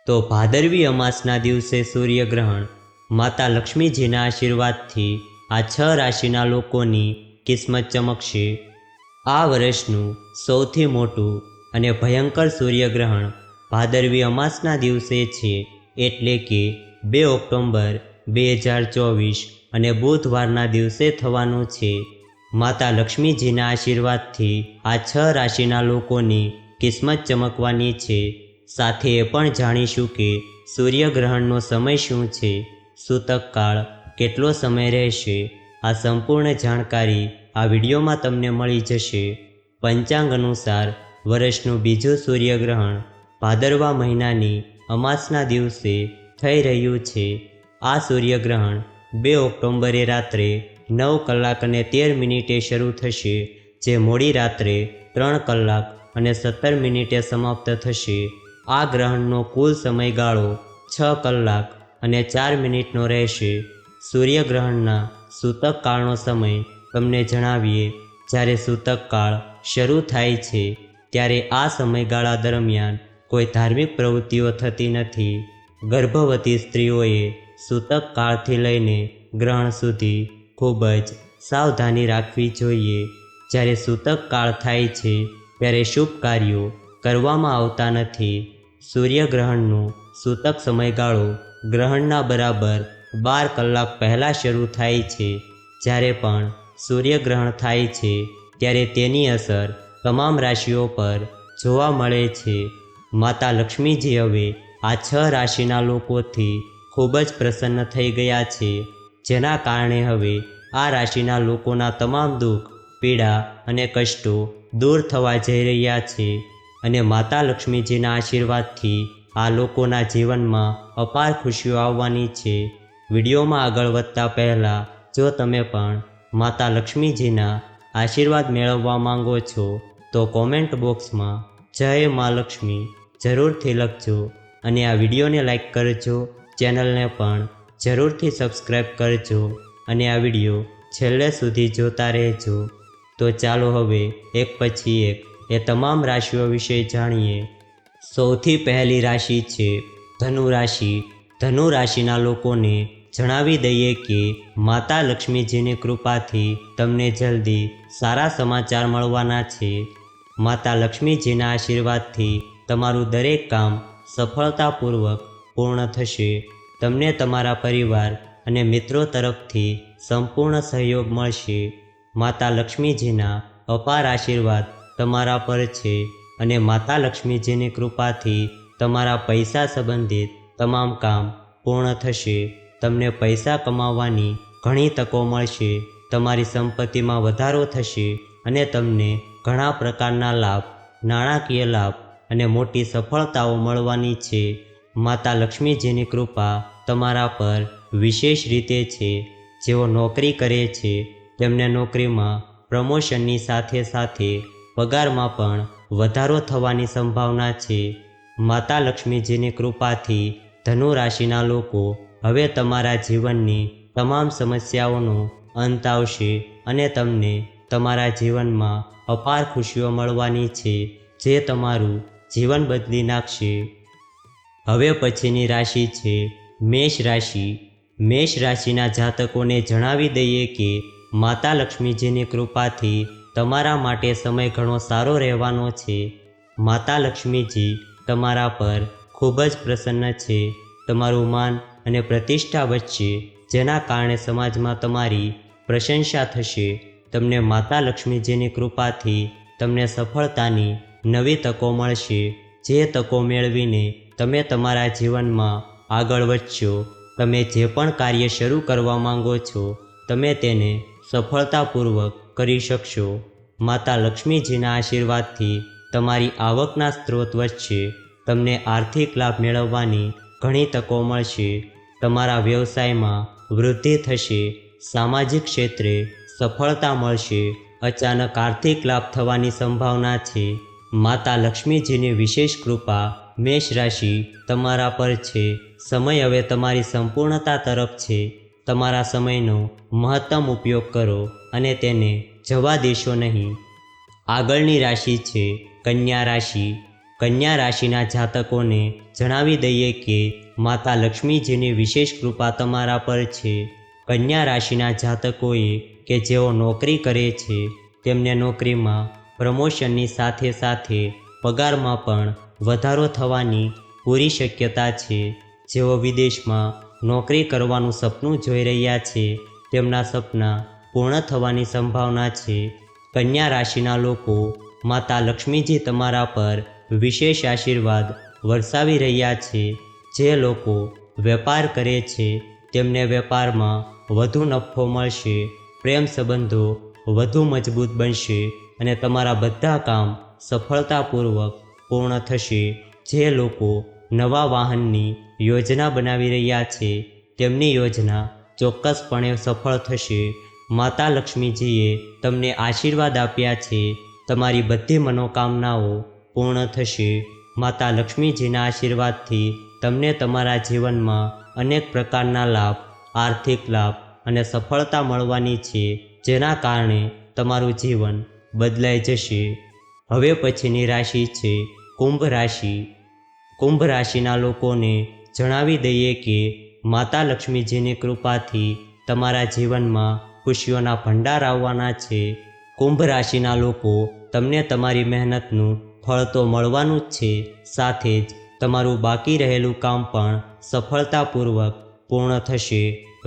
તો ભાદરવી અમાસના દિવસે સૂર્યગ્રહણ માતા લક્ષ્મીજીના આશીર્વાદથી આ 6 રાશિના લોકોની કિસ્મત ચમકશે। આ વર્ષનું સૌથી મોટું અને ભયંકર સૂર્યગ્રહણ ભાદરવી અમાસના દિવસે છે, એટલે કે 2 ઓક્ટોબર 2024 અને બુધવારના દિવસે થવાનું છે। માતા લક્ષ્મીજીના આશીર્વાદથી આ 6 રાશિના લોકોની કિસ્મત ચમકવાની છે। સાથે એ પણ જાણીશું કે સૂર્યગ્રહણનો સમય શું છે, સૂતક કાળ કેટલો સમય રહેશે। આ સંપૂર્ણ જાણકારી આ વિડીયોમાં તમને મળી જશે। પંચાંગ અનુસાર વર્ષનું બીજું સૂર્યગ્રહણ ભાદરવા મહિનાની અમાસના દિવસે થઈ રહ્યું છે। આ સૂર્યગ્રહણ 2 ઓક્ટોબરે રાત્રે 9 કલાક અને 13 મિનિટે શરૂ થશે, જે મોડી રાત્રે 3 કલાક અને 17 મિનિટે સમાપ્ત થશે। આ ગ્રહણનો કુલ સમયગાળો 6 કલાક અને 4 મિનિટનો રહેશે। સૂર્યગ્રહણના સૂતક કાળનો સમય તમને જણાવીએ। જ્યારે સૂતક કાળ શરૂ થાય છે ત્યારે આ સમયગાળા દરમિયાન કોઈ ધાર્મિક પ્રવૃત્તિઓ થતી નથી। ગર્ભવતી સ્ત્રીઓએ સૂતક કાળથી લઈને ગ્રહણ સુધી ખૂબ જ સાવધાની રાખવી જોઈએ। જ્યારે સૂતક કાળ થાય છે ત્યારે શુભ કાર્યો કરવામાં આવતા નથી। સૂર્યગ્રહણનો સૂતક સમયગાળો ગ્રહણના બરાબર 12 કલાક પહેલાં શરૂ થાય છે। જ્યારે પણ સૂર્યગ્રહણ થાય છે ત્યારે તેની અસર તમામ રાશિઓ પર જોવા મળે છે। માતા લક્ષ્મીજી હવે આ 6 રાશિના લોકોથી ખૂબ જ પ્રસન્ન થઈ ગયા છે, જેના કારણે હવે આ રાશિના લોકોના તમામ દુઃખ, પીડા અને કષ્ટો દૂર થવા જઈ રહ્યા છે અને માતા લક્ષ્મીજીના આશીર્વાદથી આ લોકોના જીવનમાં અપાર ખુશીઓ આવવાની છે। વિડીયોમાં આગળ વધતા પહેલાં જો તમે પણ માતા લક્ષ્મીજીના આશીર્વાદ મેળવવા માંગો છો તો કોમેન્ટ બોક્સમાં જય મા લક્ષ્મી જરૂરથી લખજો અને આ વિડીયોને લાઈક કરજો, ચેનલને પણ જરૂરથી સબસ્ક્રાઈબ કરજો અને આ વિડીયો છેલ્લે સુધી જોતા રહેજો। તો ચાલો હવે એક પછી એક એ તમામ રાશિઓ વિશે જાણીએ। સૌથી પહેલી રાશિ છે ધનુ રાશિ। ધનુ રાશિના લોકોને જણાવી દઈએ કે માતા લક્ષ્મીજીની કૃપાથી તમને જલ્દી સારા સમાચાર મળવાના છે। માતા લક્ષ્મીજીના આશીર્વાદથી તમારું દરેક કામ સફળતાપૂર્વક પૂર્ણ થશે। તમને તમારા પરિવાર અને મિત્રો તરફથી સંપૂર્ણ સહયોગ મળશે। માતા લક્ષ્મીજીના અપાર આશીર્વાદ તમારા પર છે અને માતા લક્ષ્મીજીની કૃપાથી તમારા પૈસા સંબંધિત તમામ કામ પૂર્ણ થશે। તમને પૈસા કમાવવાની ઘણી તકો મળશે। તમારી સંપત્તિમાં વધારો થશે અને તમને ઘણા પ્રકારના લાભ, નાણાકીય લાભ અને મોટી સફળતાઓ મળવાની છે। માતા લક્ષ્મીજીની કૃપા તમારા પર વિશેષ રીતે છે। જેઓ નોકરી કરે છે તેમને નોકરીમાં પ્રમોશનની સાથે સાથે પગારમાં પણ વધારો થવાની સંભાવના છે। માતા લક્ષ્મીજીની કૃપાથી ધનુ રાશિના લોકો હવે તમારા જીવનની તમામ સમસ્યાઓનો અંત આવશે અને તમને તમારા જીવનમાં અપાર ખુશીઓ મળવાની છે, જે તમારું જીવન બદલી નાખશે। હવે પછીની રાશિ છે મેષ રાશિ। મેષ રાશિના જાતકોને જણાવી દઈએ કે માતા લક્ષ્મીજીની કૃપાથી તમારા માટે સમય ઘણો સારો રહેવાનો છે। માતા લક્ષ્મીજી તમારા પર ખૂબ જ પ્રસન્ન છે। તમારું માન અને પ્રતિષ્ઠા વધશે, જેના કારણે સમાજમાં તમારી પ્રશંસા થશે। તમને માતા લક્ષ્મીજીની કૃપાથી તમને સફળતાની નવી તકો મળશે। જે તકો મેળવીને તમે તમારા જીવનમાં આગળ વધશો। તમે જે પણ કાર્ય શરૂ કરવા માંગો છો તમે તેને સફળતાપૂર્વક કરી શકશો। માતા લક્ષ્મીજીના આશીર્વાદથી તમારી આવકના સ્ત્રોત વધશે। તમને આર્થિક લાભ મેળવવાની ઘણી તકો મળશે। તમારા વ્યવસાયમાં વૃદ્ધિ થશે। સામાજિક ક્ષેત્રે સફળતા મળશે। અચાનક આર્થિક લાભ થવાની સંભાવના છે। માતા લક્ષ્મીજીની વિશેષ કૃપા મેષ રાશિ તમારા પર છે। સમય હવે તમારી સંપૂર્ણતા તરફ છે। તમારા સમયનો મહત્તમ ઉપયોગ કરો અને તેને જવા દેશો નહીં। આગળની રાશિ છે કન્યા રાશિ। કન્યા રાશિના જાતકોને જણાવી દઈએ કે માતા લક્ષ્મીજીની વિશેષ કૃપા તમારા પર છે. કન્યા રાશિના જાતકોએ કે જેઓ નોકરી કરે છે તેમને નોકરીમાં પ્રમોશનની સાથે સાથે પગારમાં પણ વધારો થવાની પૂરી શક્યતા છે. જેઓ વિદેશમાં નોકરી કરવાનું સપનું જોઈ રહ્યા છે તેમના સપના પૂર્ણ થવાની સંભાવના છે. કન્યા રાશિના લોકો માતા લક્ષ્મીજી તમારા પર વિશેષ આશીર્વાદ વરસાવી રહ્યા છે. જે લોકો વેપાર કરે છે તેમને વેપારમાં વધુ નફો મળશે, પ્રેમ સંબંધો વધુ મજબૂત બનશે અને તમારા બધા કામ સફળતાપૂર્વક પૂર્ણ થશે. જે લોકો નવા વાહનની યોજના બનાવી રહ્યા છે તેમની યોજના ચોક્કસપણે સફળ થશે. માતા લક્ષ્મીજીએ તમને આશીર્વાદ આપ્યા છે, તમારી બધી મનોકામનાઓ પૂર્ણ થશે. માતા લક્ષ્મીજીના આશીર્વાદથી તમને તમારા જીવનમાં અનેક પ્રકારના લાભ, આર્થિક લાભ અને સફળતા મળવાની છે, જેના કારણે તમારું જીવન બદલાઈ જશે. હવે પછીની રાશિ છે કુંભ રાશિ. કુંભ રાશિના લોકોને જણાવી દઈએ કે માતા લક્ષ્મીજીની કૃપાથી તમારા જીવનમાં ખુશીઓના ભંડાર આવવાના છે. કુંભ રાશિના લોકો તમને તમારી મહેનતનું ફળ તો મળવાનું જ છે, સાથે જ તમારું બાકી રહેલું કામ પણ સફળતાપૂર્વક પૂર્ણ થશે.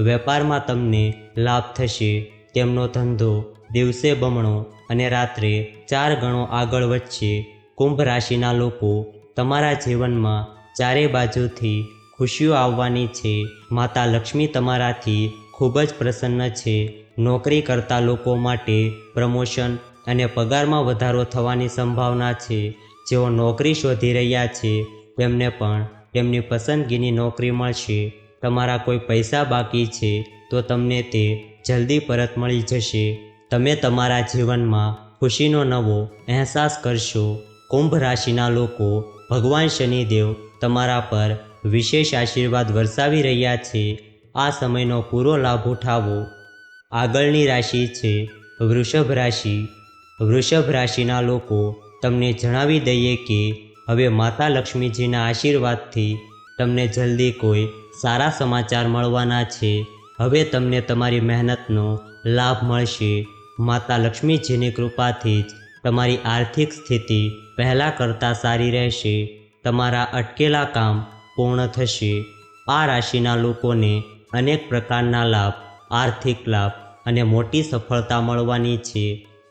વેપારમાં તમને લાભ થશે. તેમનો ધંધો દિવસે બમણો અને રાત્રે 4 ગણો આગળ વધશે. કુંભ રાશિના લોકો તમારા જીવનમાં ચારે બાજુથી ખુશીઓ આવવાની છે. માતા લક્ષ્મી તમારાથી ખૂબ જ પ્રસન્ન છે. નોકરી કરતા લોકો માટે પ્રમોશન અને પગારમાં વધારો થવાની સંભાવના છે. જેઓ નોકરી શોધી રહ્યા છે તેમને પણ તેમની પસંદગીની નોકરી મળશે. તમારા કોઈ પૈસા બાકી છે તો તમને તે જલ્દી પરત મળી જશે. તમે તમારા જીવનમાં ખુશીનો નવો અહેસાસ કરશો. કુંભ રાશિના લોકો ભગવાન શનિદેવ તમારા પર વિશેષ આશીર્વાદ વરસાવી રહ્યા છે. આ સમયનો પૂરો લાભ ઉઠાવો. આગળની રાશિ છે વૃષભ રાશિ. વૃષભ રાશિના લોકો તમને જણાવી દઈએ કે હવે માતા લક્ષ્મીજીના આશીર્વાદથી તમને જલ્દી કોઈ સારા સમાચાર મળવાના છે. હવે તમને તમારી મહેનતનો લાભ મળશે. માતા લક્ષ્મીજીની કૃપાથી જ તમારી આર્થિક સ્થિતિ પહેલાં કરતાં સારી રહેશે. તમારા અટકેલા કામ પૂર્ણ થશે. આ રાશિના લોકોને અનેક પ્રકારના લાભ, આર્થિક લાભ અને મોટી સફળતા મળવાની છે.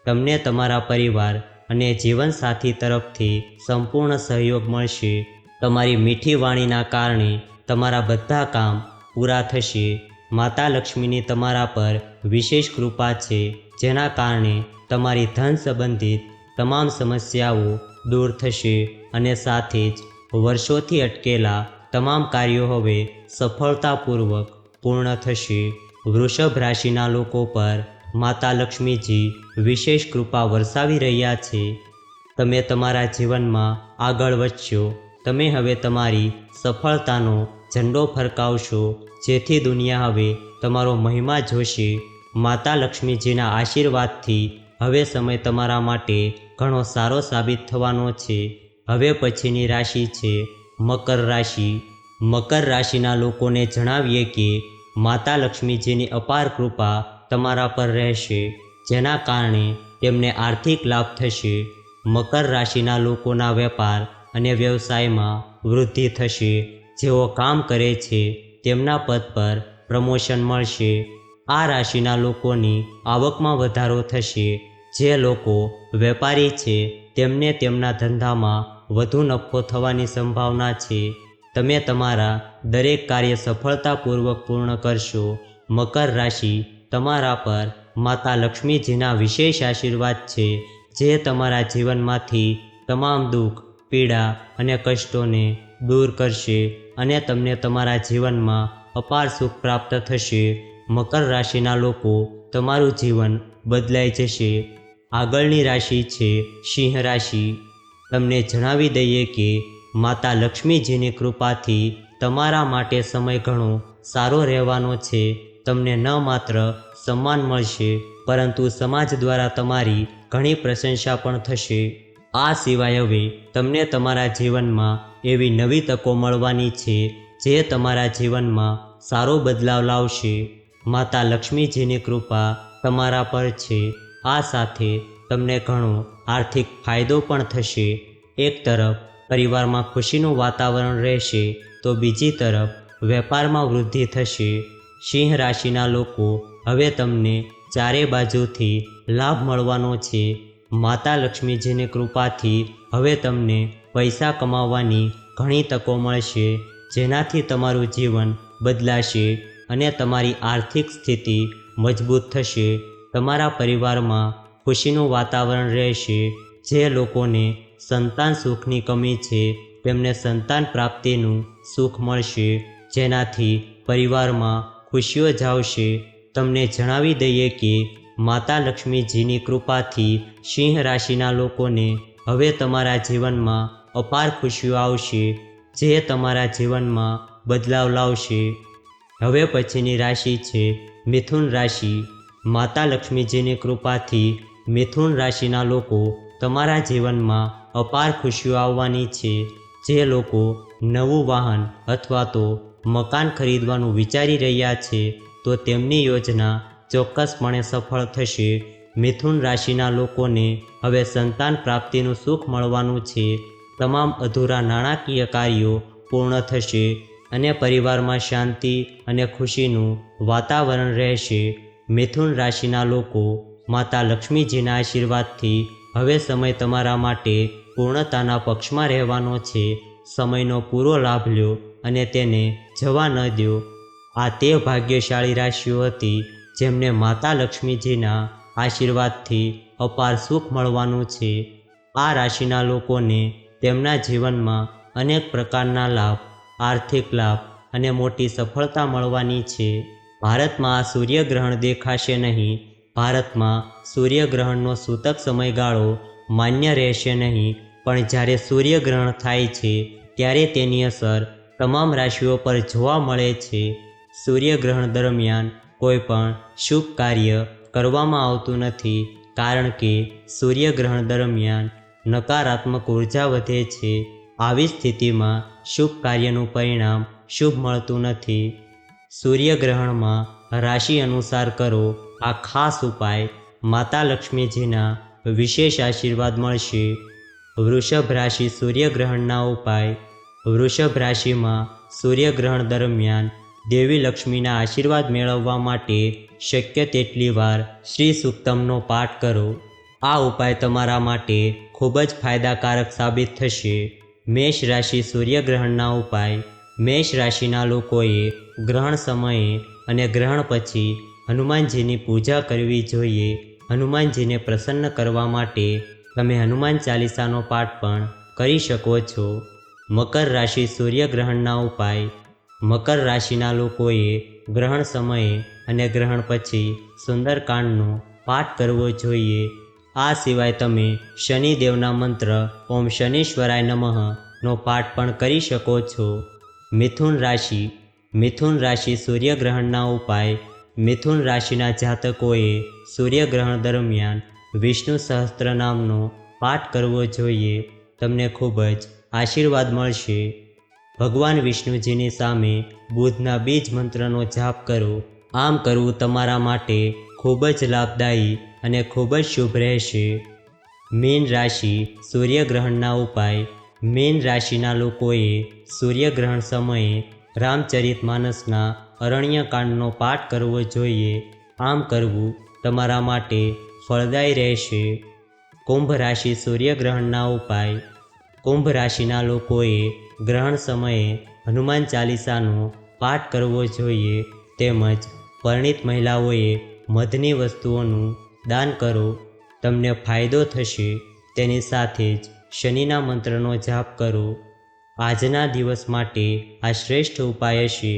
તમને તમારા પરિવાર અને જીવનસાથી તરફથી સંપૂર્ણ સહયોગ મળશે. તમારી મીઠી વાણીના કારણે તમારા બધા કામ પૂરા થશે. માતા લક્ષ્મીની તમારા પર વિશેષ કૃપા છે, જેના કારણે તમારી ધન સંબંધિત તમામ સમસ્યાઓ દૂર થશે અને સાથે જ વર્ષોથી અટકેલા તમામ કાર્યો હવે સફળતાપૂર્વક પૂર્ણ થશે. વૃષભ રાશિના લોકો પર માતા લક્ષ્મીજી વિશેષ કૃપા વરસાવી રહ્યા છે. તમે તમારા જીવનમાં આગળ વધશો. તમે હવે તમારી સફળતાનો ઝંડો ફરકાવશો, જેથી દુનિયા હવે તમારો મહિમા જોશે. માતા લક્ષ્મીજીના આશીર્વાદથી હવે સમય તમારા માટે ઘણો સારો સાબિત થવાનો છે. હવે પછીની રાશિ છે મકર રાશિ. મકર રાશિના લોકોને જણાવીએ કે માતા લક્ષ્મીજીની અપાર કૃપા તમારા પર રહેશે, જેના કારણે તેમને આર્થિક લાભ થશે. મકર રાશિના લોકોના વેપાર અને વ્યવસાયમાં વૃદ્ધિ થશે. જેઓ કામ કરે છે તેમના પદ પર પ્રમોશન મળશે. આ રાશિના લોકોની આવકમાં વધારો થશે. જે લોકો વેપારી છે તેમને તેમના ધંધામાં વધુ નફો થવાની સંભાવના છે. તમે તમારા દરેક કાર્ય સફળતાપૂર્વક પૂર્ણ કરશો. મકર રાશિ તમારા પર માતા લક્ષ્મીજીના વિશેષ આશીર્વાદ છે, જે તમારા જીવનમાંથી તમામ દુઃખ, પીડા અને કષ્ટોને દૂર કરશે અને તમને તમારા જીવનમાં અપાર સુખ પ્રાપ્ત થશે. મકર રાશિના લોકો તમારું જીવન બદલાઈ જશે. આગળની રાશિ છે સિંહ રાશિ. તમને જણાવી દઈએ કે માતા લક્ષ્મીજીની કૃપાથી તમારા માટે સમય ઘણો સારો રહેવાનો છે. તમને ન માત્ર સન્માન મળશે, પરંતુ સમાજ દ્વારા તમારી ઘણી પ્રશંસા પણ થશે. આ સિવાય હવે તમને તમારા જીવનમાં એવી નવી તકો મળવાની છે જે તમારા જીવનમાં સારો બદલાવ લાવશે. માતા લક્ષ્મીજીની કૃપા તમારા પર છે. આ સાથે તમને ઘણો આર્થિક ફાયદો પણ થશે. એક તરફ પરિવારમાં ખુશીનું વાતાવરણ રહેશે તો બીજી તરફ વેપારમાં વૃદ્ધિ થશે. સિંહ રાશિના લોકો, હવે તમને ચારે બાજુથી લાભ મળવાનો છે. માતા લક્ષ્મીજીની કૃપાથી હવે તમને પૈસા કમાવવાની ઘણી તકો મળશે, જેનાથી તમારું જીવન બદલાશે અને તમારી આર્થિક સ્થિતિ મજબૂત થશે. તમારા પરિવારમાં ખુશીનું વાતાવરણ રહેશે. જે લોકોને સંતાન સુખની કમી છે તેમને સંતાન પ્રાપ્તિનું સુખ મળશે, જેનાથી પરિવારમાં ખુશીઓ જાવશે. તમને જણાવી દઈએ કે માતા લક્ષ્મીજીની કૃપાથી સિંહ રાશિના લોકોને હવે તમારા જીવનમાં અપાર ખુશીઓ આવશે, જે તમારા જીવનમાં બદલાવ લાવશે. હવે પછીની રાશિ છે મિથુન રાશિ. માતા લક્ષ્મીજીની કૃપાથી મિથુન રાશિના લોકો, તમારા જીવનમાં અપાર ખુશીઓ આવવાની છે. જે લોકો નવું વાહન અથવા તો મકાન ખરીદવાનું વિચારી રહ્યા છે તો તેમની યોજના ચોક્કસપણે સફળ થશે. મિથુન રાશિના લોકોને હવે સંતાન પ્રાપ્તિનું સુખ મળવાનું છે. તમામ અધૂરા નાણાકીય કાર્યો પૂર્ણ થશે અને પરિવારમાં શાંતિ અને ખુશીનું વાતાવરણ રહેશે. મિથુન રાશિના લોકો, માતા લક્ષ્મીજીના આશીર્વાદથી હવે સમય તમારા માટે પૂર્ણતાના પક્ષમાં રહેવાનો છે. સમયનો પૂરો લાભ લ્યો અને તેને જવા ન દો. આ તે ભાગ્યશાળી રાશિઓ હતી જેમને માતા લક્ષ્મીજીના આશીર્વાદથી અપાર સુખ મળવાનું છે. આ રાશિના લોકોને તેમના જીવનમાં અનેક પ્રકારના લાભ, આર્થિક લાભ અને મોટી સફળતા મળવાની છે. ભારતમાં આ સૂર્યગ્રહણ દેખાશે નહીં. ભારતમાં સૂર્યગ્રહણનો સૂતક સમયગાળો માન્ય રહેશે નહીં, પણ જ્યારે સૂર્યગ્રહણ થાય છે ત્યારે તેની અસર તમામ રાશિઓ પર જોવા મળે છે. સૂર્યગ્રહણ દરમિયાન કોઈ પણ શુભ કાર્ય કરવામાં આવતું નથી, કારણ કે સૂર્યગ્રહણ દરમિયાન નકારાત્મક ઉર્જા વધે છે. આવી સ્થિતિમાં શુભ કાર્યનું પરિણામ શુભ મળતું નથી. સૂર્યગ્રહણમાં રાશિ અનુસાર કરો આ ખાસ ઉપાય. માતા લક્ષ્મીજીના વિશેષ આશીર્વાદ મળશે. વૃષભ રાશિ સૂર્યગ્રહણના ઉપાય. વૃષભ રાશિમાં સૂર્યગ્રહણ દરમિયાન દેવી લક્ષ્મીના આશીર્વાદ મેળવવા માટે શક્ય તેટલી વાર શ્રી સૂક્તમનો પાઠ કરો. આ ઉપાય તમારા માટે ખૂબ જ ફાયદાકારક સાબિત થશે. મેષ રાશિ સૂર્યગ્રહણના ઉપાય. મેષ રાશિના લોકોએ ગ્રહણ સમયે અને ગ્રહણ પછી હનુમાનજીની પૂજા કરવી જોઈએ. હનુમાનજીને પ્રસન્ન કરવા માટે તમે હનુમાન ચાલીસાનો પાઠ પણ કરી શકો છો. મકર રાશિ સૂર્યગ્રહણના ઉપાય. મકર રાશિના લોકોએ ગ્રહણ સમયે અને ગ્રહણ પછી સુંદરકાંડનો પાઠ કરવો જોઈએ. આ સિવાય તમે શનિદેવના મંત્ર ઓમ શનીશ્વરાય નમઃ નો પાઠ પણ કરી શકો છો. મિથુન રાશિ. મિથુન રાશિ સૂર્યગ્રહણના ઉપાય. મિથુન રાશિના જાતકોએ સૂર્યગ્રહણ દરમિયાન વિષ્ણુ સહસ્ત્ર નામનો પાઠ કરવો જોઈએ. તમને ખૂબ જ આશીર્વાદ મળશે. ભગવાન વિષ્ણુજીની સામે બુધના બીજ મંત્રનો જાપ કરો. આમ કરવું તમારા માટે ખૂબ જ લાભદાયી અને ખૂબ જ શુભ રહેશે. મીન રાશિ સૂર્યગ્રહણના ઉપાય. મીન રાશિના લોકોએ સૂર્યગ્રહણ સમયે રામચરિતમાનસના અરણ્યકાંડનો પાઠ કરવો જોઈએ. આમ કરવું તમારા માટે ફળદાયી રહેશે. કુંભ રાશિ સૂર્યગ્રહણના ઉપાય. કુંભ રાશિના લોકોએ ગ્રહણ સમયે હનુમાન ચાલીસાનો પાઠ કરવો જોઈએ, તેમજ પરિણીત મહિલાઓએ મધની વસ્તુઓનું દાન કરો. તમને ફાયદો થશે. તેની સાથે જ શનિના મંત્રનો જાપ કરો. આજના દિવસ માટે આ શ્રેષ્ઠ ઉપાય હશે.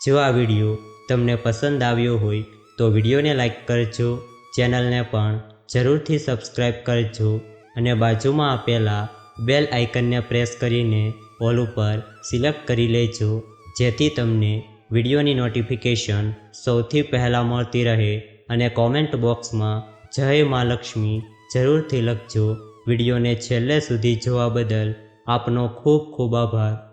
જો આ વિડીયો તમને પસંદ આવ્યો હોય તો વિડીયોને લાઈક કરજો, ચેનલને પણ જરૂરથી સબસ્ક્રાઈબ કરજો અને બાજુમાં આપેલા બેલ આઇકનને પ્રેસ કરીને ઓલ ઉપર સિલેક્ટ કરી લેજો, જેથી તમને વિડીયોની નોટિફિકેશન સૌથી પહેલાં મળતી રહે. અને કોમેન્ટ બોક્સમાં જય મા લક્ષ્મી જરૂરથી લખજો. વિડીયોને છેલ્લે સુધી જોવા બદલ આપનો ખૂબ ખૂબ આભાર.